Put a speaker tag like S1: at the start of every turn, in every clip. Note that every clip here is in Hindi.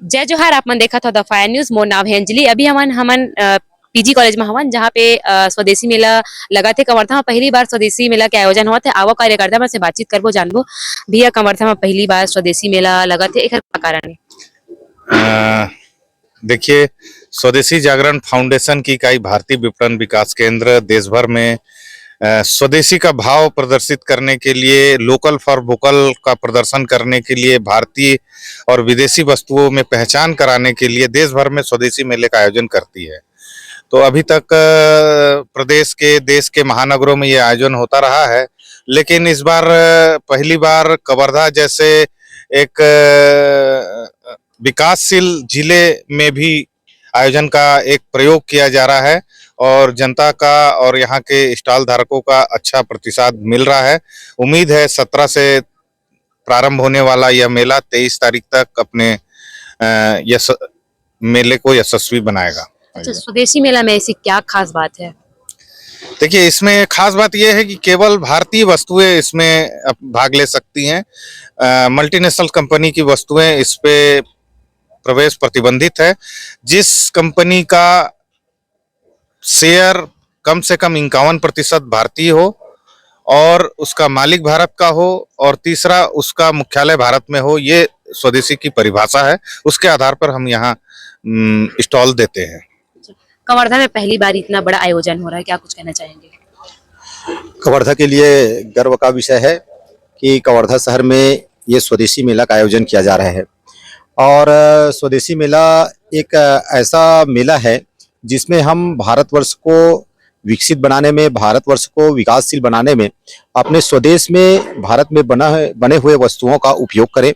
S1: जय जोहार। आप मन देखा था द फायर न्यूज। मोर नाम है अंजलि। अभी हमन पीजी कॉलेज में हवन, जहाँ पे स्वदेशी मेला लगा थे कवर्धा में। पहली बार स्वदेशी मेला के आयोजन हुआ थे। आवो कार्यकर्ता मन से बातचीत करबो, जानबो भैया कवर्धा में पहली बार स्वदेशी मेला लगा थे, एकर का कारण है?
S2: देखिए, स्वदेशी जागरण फाउंडेशन की इकाई भारतीय विपणन विकास केंद्र देश भर में स्वदेशी का भाव प्रदर्शित करने के लिए, लोकल फॉर वोकल का प्रदर्शन करने के लिए, भारतीय और विदेशी वस्तुओं में पहचान कराने के लिए देश भर में स्वदेशी मेले का आयोजन करती है। तो अभी तक प्रदेश के, देश के महानगरों में ये आयोजन होता रहा है, लेकिन इस बार पहली बार कवर्धा जैसे एक विकासशील जिले में भी आयोजन का एक प्रयोग किया जा रहा है और जनता का और यहाँ के स्टॉल धारकों का अच्छा प्रतिसाद मिल रहा है। उम्मीद है 17 से प्रारंभ होने वाला यह मेला 23 तारीख तक अपने मेले को यशस्वी बनाएगा।
S1: अच्छा, स्वदेशी मेला में ऐसी क्या खास बात है?
S2: देखिए, इसमें खास बात यह है कि केवल भारतीय वस्तुएं इसमें भाग ले सकती हैं। मल्टीनेशनल कंपनी की वस्तुएं इस पे प्रवेश प्रतिबंधित है। जिस कंपनी का शेयर कम से कम 51% भारतीय हो और उसका मालिक भारत का हो और तीसरा उसका मुख्यालय भारत में हो, ये स्वदेशी की परिभाषा है। उसके आधार पर हम यहाँ स्टॉल देते हैं।
S1: कवर्धा में पहली बार इतना बड़ा आयोजन हो रहा है, क्या कुछ कहना चाहेंगे?
S3: कवर्धा के लिए गर्व का विषय है कि कवर्धा शहर में ये स्वदेशी मेला का आयोजन किया जा रहा है। और स्वदेशी मेला एक ऐसा मेला है जिसमें हम भारतवर्ष को विकसित बनाने में, भारतवर्ष को विकासशील बनाने में अपने स्वदेश में, भारत में बने हुए वस्तुओं का उपयोग करें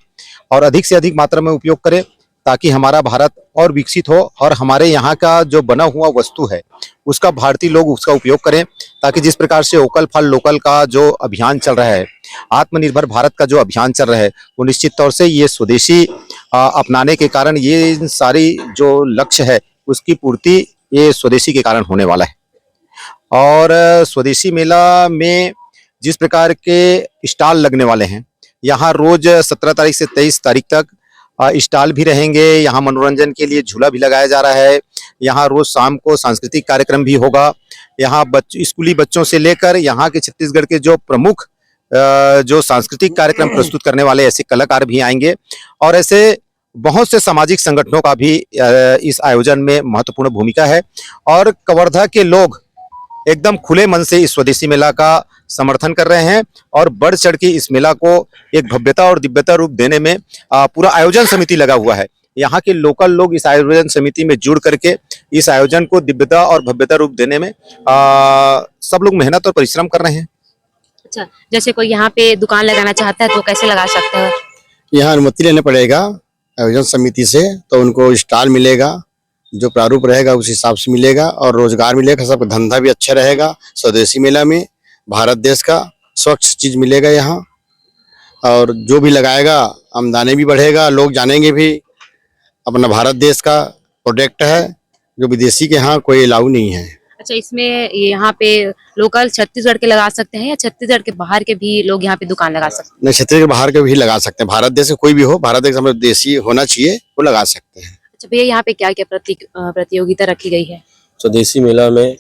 S3: और अधिक से अधिक मात्रा में उपयोग करें, ताकि हमारा भारत और विकसित हो और हमारे यहाँ का जो बना हुआ वस्तु है उसका भारतीय लोग उसका उपयोग करें, ताकि जिस प्रकार से वोकल फॉर लोकल का जो अभियान चल रहा है, आत्मनिर्भर भारत का जो अभियान चल रहा है, वो निश्चित तौर से ये स्वदेशी अपनाने के कारण ये सारी जो लक्ष्य है उसकी पूर्ति ये स्वदेशी के कारण होने वाला है। और स्वदेशी मेला में जिस प्रकार के स्टॉल लगने वाले हैं, यहाँ रोज 17 तारीख से 23 तारीख तक स्टॉल भी रहेंगे। यहाँ मनोरंजन के लिए झूला भी लगाया जा रहा है। यहाँ रोज शाम को सांस्कृतिक कार्यक्रम भी होगा। यहाँ स्कूली बच्चों से लेकर यहाँ के छत्तीसगढ़ के जो प्रमुख जो सांस्कृतिक कार्यक्रम प्रस्तुत करने वाले ऐसे कलाकार भी आएंगे और ऐसे बहुत से सामाजिक संगठनों का भी इस आयोजन में महत्वपूर्ण भूमिका है। और कवर्धा के लोग एकदम खुले मन से इस स्वदेशी मेला का समर्थन कर रहे हैं और बढ़ चढ़ के इस मेला को एक भव्यता और दिव्यता रूप देने में पूरा आयोजन समिति लगा हुआ है। यहाँ के लोकल लोग इस आयोजन समिति में जुड़ करके इस आयोजन को दिव्यता और भव्यता रूप देने में सब लोग मेहनत और परिश्रम कर रहे हैं।
S1: अच्छा, जैसे कोई यहाँ पे दुकान लगाना चाहता है तो कैसे लगा सकता है?
S4: यहाँ अनुमति लेना पड़ेगा आयोजन समिति से, तो उनको स्टॉल मिलेगा, जो प्रारूप रहेगा उस हिसाब से मिलेगा और रोजगार मिलेगा, सबका धंधा भी अच्छा रहेगा। स्वदेशी मेला में भारत देश का स्वच्छ चीज मिलेगा यहाँ, और जो भी लगाएगा आमदनी भी बढ़ेगा, लोग जानेंगे भी अपना भारत देश का प्रोडक्ट है, जो विदेशी के यहाँ कोई अलाउ नहीं है।
S1: अच्छा, इसमें यहाँ पे लोकल छत्तीसगढ़ के लगा सकते हैं या छत्तीसगढ़ के बाहर के भी लोग यहाँ पे दुकान लगा सकते हैं?
S4: नहीं, छत्तीसगढ़ के बाहर के भी लगा सकते हैं। भारत देश से कोई भी हो, भारत देश में देशी होना चाहिए, वो लगा सकते हैं।
S1: अच्छा भैया, यहाँ पे क्या क्या प्रतियोगिता रखी गई है?
S5: स्वदेशी मेला में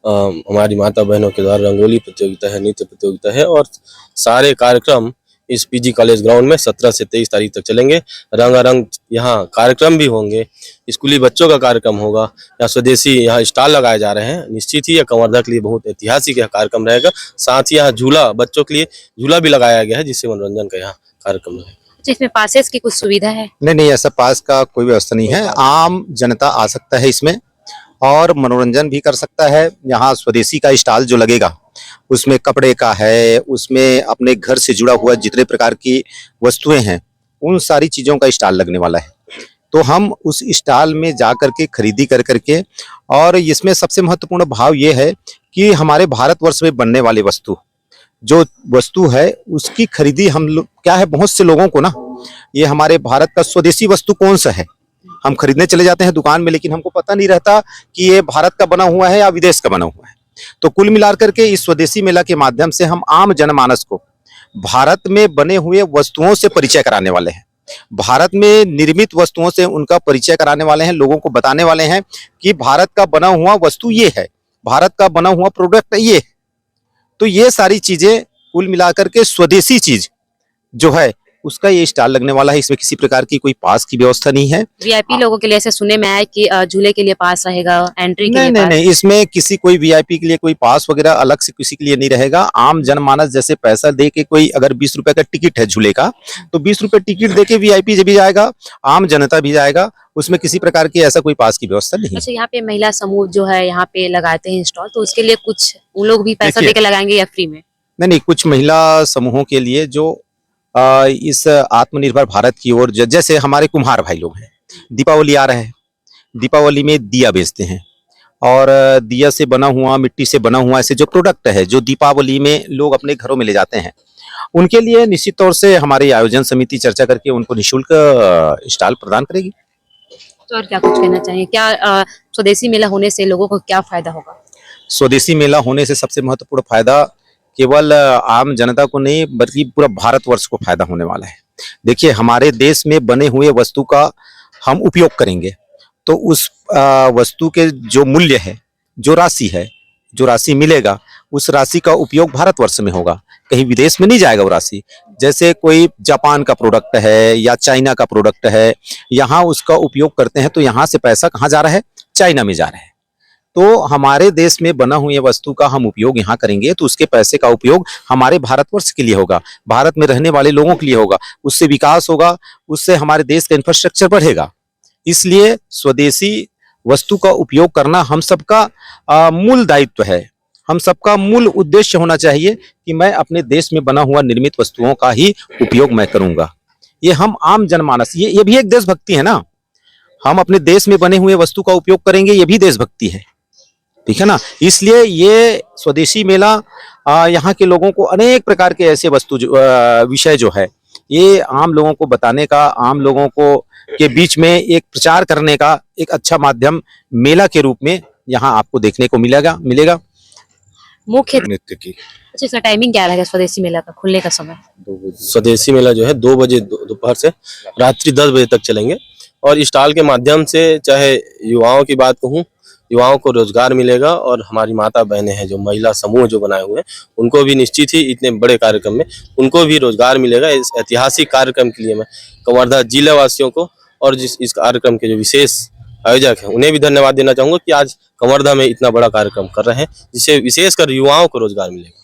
S5: हमारी माता बहनों के द्वारा रंगोली प्रतियोगिता है, नृत्य प्रतियोगिता है और सारे कार्यक्रम इस पीजी कॉलेज ग्राउंड में 17 से 23 तारीख तक चलेंगे। रंगारंग यहाँ कार्यक्रम भी होंगे, स्कूली बच्चों का कार्यक्रम होगा, यहाँ स्वदेशी यहाँ स्टॉल लगाए जा रहे हैं। निश्चित ही यह कवर्धा के लिए बहुत ऐतिहासिक यह कार्यक्रम रहेगा। साथ ही यहाँ झूला, बच्चों के लिए झूला भी लगाया गया है, जिससे मनोरंजन का यहाँ कार्यक्रम रहेगा।
S1: इसमें पासेस की कुछ सुविधा है?
S3: नहीं, ऐसा पास का कोई व्यवस्था नहीं है। आम जनता आ सकता है इसमें और मनोरंजन भी कर सकता है। यहाँ स्वदेशी का स्टॉल जो लगेगा उसमें कपड़े का है, उसमें अपने घर से जुड़ा हुआ जितने प्रकार की वस्तुएं हैं उन सारी चीजों का स्टॉल लगने वाला है। तो हम उस स्टॉल में जा करके खरीदी कर करके, और इसमें सबसे महत्वपूर्ण भाव ये है कि हमारे भारतवर्ष में बनने वाली जो वस्तु है उसकी खरीदी हम लोग क्या है, बहुत से लोगों को ना ये हमारे भारत का स्वदेशी वस्तु कौन सा है, हम खरीदने चले जाते हैं दुकान में, लेकिन हमको पता नहीं रहता कि ये भारत का बना हुआ है या विदेश का बना हुआ है। तो कुल मिलाकर करके इस स्वदेशी मेला के माध्यम से हम आम जनमानस को भारत में बने हुए वस्तुओं से परिचय कराने वाले हैं। भारत में निर्मित वस्तुओं से उनका परिचय कराने वाले हैं, लोगों को बताने वाले हैं कि भारत का बना हुआ वस्तु ये है, भारत का बना हुआ प्रोडक्ट ये है। तो ये सारी चीजें कुल मिलाकर के स्वदेशी चीज जो है उसका ये स्टॉल लगने वाला है। इसमें किसी प्रकार की कोई पास की व्यवस्था नहीं है।
S1: वीआईपी लोगों के लिए ऐसे सुने में आया कि झूले के लिए पास रहेगा, एंट्री के
S3: नहीं
S1: लिए
S3: नहीं
S1: पास।
S3: नहीं, इसमें किसी कोई वीआईपी के लिए कोई पास वगैरह अलग से किसी के लिए नहीं रहेगा। आम जनमानस जैसे पैसा दे के कोई अगर 20 रुपए का टिकट है झूले का, तो 20 रुपए टिकट दे के वीआईपी भी जाएगा, आम जनता भी जाएगा। उसमें किसी प्रकार की ऐसा कोई पास की व्यवस्था नहीं है।
S1: अच्छा, यहाँ पे महिला समूह जो है यहाँ पे लगाते हैं स्टॉल, तो उसके लिए कुछ उन लोग भी पैसा
S3: देखिए,
S1: दे के लगाएंगे या फ्री में?
S3: नहीं, कुछ महिला समूहों के लिए जो इस आत्मनिर्भर भारत की ओर जैसे हमारे कुम्हार भाई लोग हैं, दीपावली आ रहा है, दीपावली में दिया बेचते हैं और दिया से बना हुआ, मिट्टी से बना हुआ ऐसे जो प्रोडक्ट है जो दीपावली में लोग अपने घरों में ले जाते हैं, उनके लिए निश्चित तौर से हमारी आयोजन समिति चर्चा करके उनको निःशुल्क स्टॉल प्रदान करेगी।
S1: तो और क्या कुछ कहना चाहिए? क्या स्वदेशी मेला होने से लोगों को क्या फायदा होगा?
S3: स्वदेशी मेला होने से सबसे महत्वपूर्ण फायदा केवल आम जनता को नहीं बल्कि पूरा भारतवर्ष को फायदा होने वाला है। देखिए, हमारे देश में बने हुए वस्तु का हम उपयोग करेंगे तो उस वस्तु के जो मूल्य है, जो राशि मिलेगा, उस राशि का उपयोग भारतवर्ष में होगा, कहीं विदेश में नहीं जाएगा वो राशि। जैसे कोई जापान का प्रोडक्ट है या चाइना का प्रोडक्ट है, यहाँ उसका उपयोग करते हैं तो यहाँ से पैसा कहाँ जा रहा है? चाइना में जा रहा है। तो हमारे देश में बना हुई वस्तु का हम उपयोग यहाँ करेंगे तो उसके पैसे का उपयोग हमारे भारतवर्ष के लिए होगा, भारत में रहने वाले लोगों के लिए होगा, उससे विकास होगा, उससे हमारे देश का इंफ्रास्ट्रक्चर बढ़ेगा। इसलिए स्वदेशी वस्तु का उपयोग करना हम सबका मूल दायित्व है, हम सबका मूल उद्देश्य होना चाहिए कि मैं अपने देश में बना हुआ निर्मित वस्तुओं का ही उपयोग मैं करूंगा। ये हम आम जनमानस, ये भी एक देशभक्ति है ना। हम अपने देश में बने हुए वस्तु का उपयोग करेंगे, ये भी देशभक्ति है, ठीक है ना। इसलिए ये स्वदेशी मेला यहाँ के लोगों को अनेक प्रकार के ऐसे वस्तु विषय जो है ये आम लोगों को बताने का, आम लोगों को के बीच में एक प्रचार करने का एक अच्छा माध्यम मेला के रूप में यहाँ आपको देखने को मिलेगा।
S1: मुख्य
S2: नृत्य की
S1: अच्छा, इसका टाइमिंग क्या रहेगा स्वदेशी मेला का खुलने का समय?
S5: स्वदेशी मेला जो है 2 बजे दोपहर से रात्रि 10 बजे तक चलेंगे और स्टॉल के माध्यम से चाहे युवाओं की बात कहूँ, युवाओं को रोजगार मिलेगा और हमारी माता बहनें हैं जो महिला समूह जो बनाए हुए हैं उनको भी निश्चित ही इतने बड़े कार्यक्रम में उनको भी रोजगार मिलेगा। इस ऐतिहासिक कार्यक्रम के लिए मैं कवर्धा जिला वासियों को और इस कार्यक्रम के जो विशेष आयोजक हैं उन्हें भी धन्यवाद देना चाहूंगा कि आज कवर्धा में इतना बड़ा कार्यक्रम कर रहे हैं जिससे विशेषकर युवाओं को रोजगार मिलेगा।